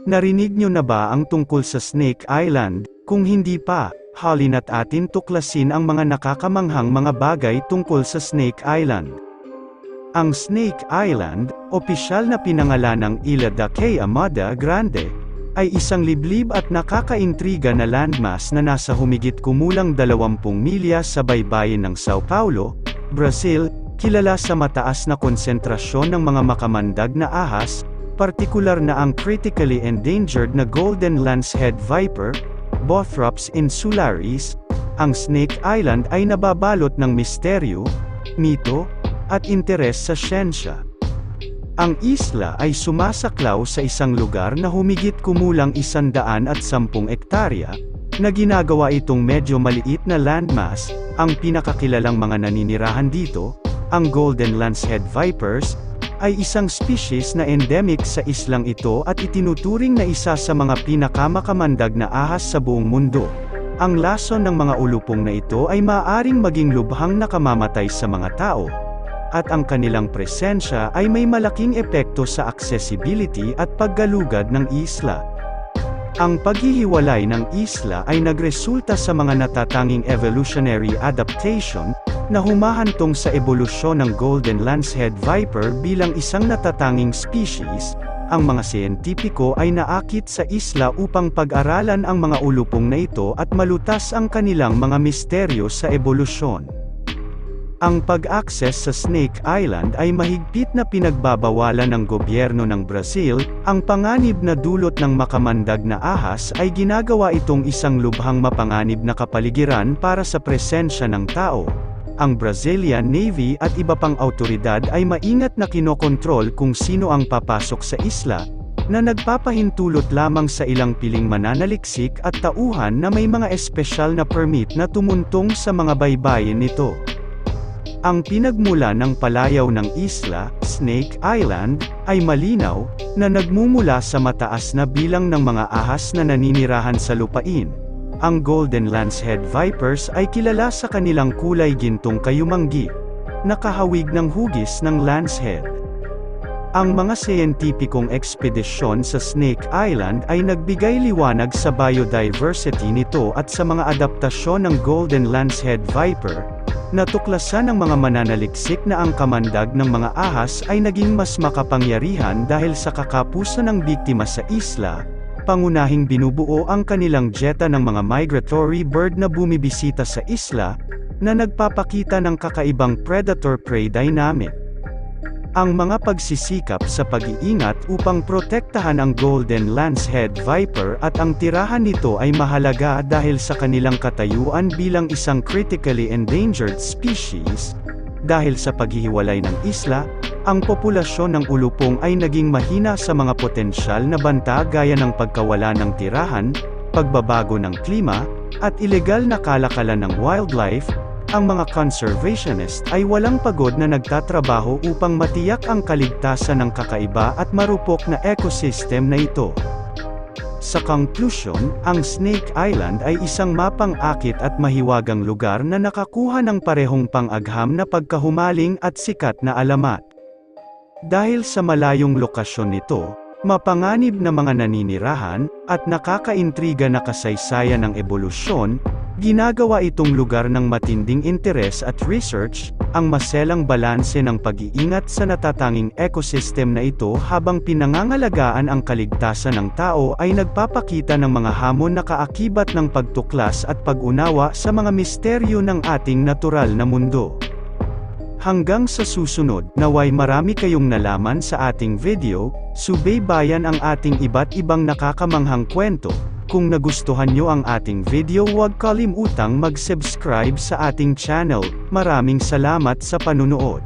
Narinig nyo na ba ang tungkol sa Snake Island? Kung hindi pa, halina't atin tuklasin ang mga nakakamanghang mga bagay tungkol sa Snake Island. Ang Snake Island, opisyal na pinangalan ng Isla de Queimada Grande, ay isang liblib at nakakaintriga na landmass na nasa humigit kumulang 20 milya sa baybayin ng Sao Paulo, Brazil, kilala sa mataas na konsentrasyon ng mga makamandag na ahas, partikular na ang critically endangered na Golden Lancehead Viper, Bothrops insularis. Ang Snake Island ay nababalot ng misteryo, mito, at interes sa siyensya. Ang isla ay sumasaklaw sa isang lugar na humigit kumulang 110 ektarya, na ginagawa itong medyo maliit na landmass. Ang pinakakilalang mga naninirahan dito, ang Golden Lancehead Vipers, ay isang species na endemic sa islang ito at itinuturing na isa sa mga pinakamakamandag na ahas sa buong mundo. Ang lason ng mga ulupong na ito ay maaaring maging lubhang nakamamatay sa mga tao, at ang kanilang presensya ay may malaking epekto sa accessibility at paggalugad ng isla. Ang paghihiwalay ng isla ay nagresulta sa mga natatanging evolutionary adaptation, na humahantong sa ebolusyon ng Golden Lancehead Viper bilang isang natatanging species. Ang mga siyentipiko ay naakit sa isla upang pag-aralan ang mga ulupong na ito at malutas ang kanilang mga misteryo sa ebolusyon. Ang pag-access sa Snake Island ay mahigpit na pinagbabawalan ng gobyerno ng Brazil. Ang panganib na dulot ng makamandag na ahas ay ginagawa itong isang lubhang mapanganib na kapaligiran para sa presensya ng tao. Ang Brazilian Navy at iba pang awtoridad ay maingat na kinokontrol kung sino ang papasok sa isla, na nagpapahintulot lamang sa ilang piling mananaliksik at tauhan na may mga espesyal na permit na tumuntong sa mga baybayin nito. Ang pinagmula ng palayaw ng isla, Snake Island, ay malinaw, na nagmumula sa mataas na bilang ng mga ahas na naninirahan sa lupain. Ang Golden Lancehead Vipers ay kilala sa kanilang kulay gintong kayumanggi, nakahawig ng hugis ng lancehead. Ang mga siyentipikong ekspedisyon sa Snake Island ay nagbigay liwanag sa biodiversity nito at sa mga adaptasyon ng Golden Lancehead Viper. Natuklasan ng mga mananaliksik na ang kamandag ng mga ahas ay naging mas makapangyarihan dahil sa kakapusan ng biktima sa isla. Pangunahing binubuo ang kanilang dieta ng mga migratory bird na bumibisita sa isla, na nagpapakita ng kakaibang predator-prey dynamic. Ang mga pagsisikap sa pag-iingat upang protektahan ang Golden Lancehead Viper at ang tirahan nito ay mahalaga dahil sa kanilang katayuan bilang isang critically endangered species. Dahil sa paghihiwalay ng isla, ang populasyon ng ulupong ay naging mahina sa mga potensyal na banta gaya ng pagkawala ng tirahan, pagbabago ng klima, at ilegal na kalakalan ng wildlife. Ang mga conservationist ay walang pagod na nagtatrabaho upang matiyak ang kaligtasan ng kakaiba at marupok na ecosystem na ito. Sa conclusion, ang Snake Island ay isang mapang-akit at mahiwagang lugar na nakakuha ng parehong pang-agham na pagkahumaling at sikat na alamat. Dahil sa malayong lokasyon nito, mapanganib na mga naninirahan, at nakakaintriga na kasaysayan ng ebolusyon, ginagawa itong lugar ng matinding interes at research. Ang maselang balanse ng pag-iingat sa natatanging ecosystem na ito habang pinangangalagaan ang kaligtasan ng tao ay nagpapakita ng mga hamon na kaakibat ng pagtuklas at pag-unawa sa mga misteryo ng ating natural na mundo. Hanggang sa susunod, naway marami kayong nalaman sa ating video. Subaybayan ang ating iba't ibang nakakamanghang kwento. Kung nagustuhan nyo ang ating video, huwag kalimutang mag-subscribe sa ating channel. Maraming salamat sa panunood.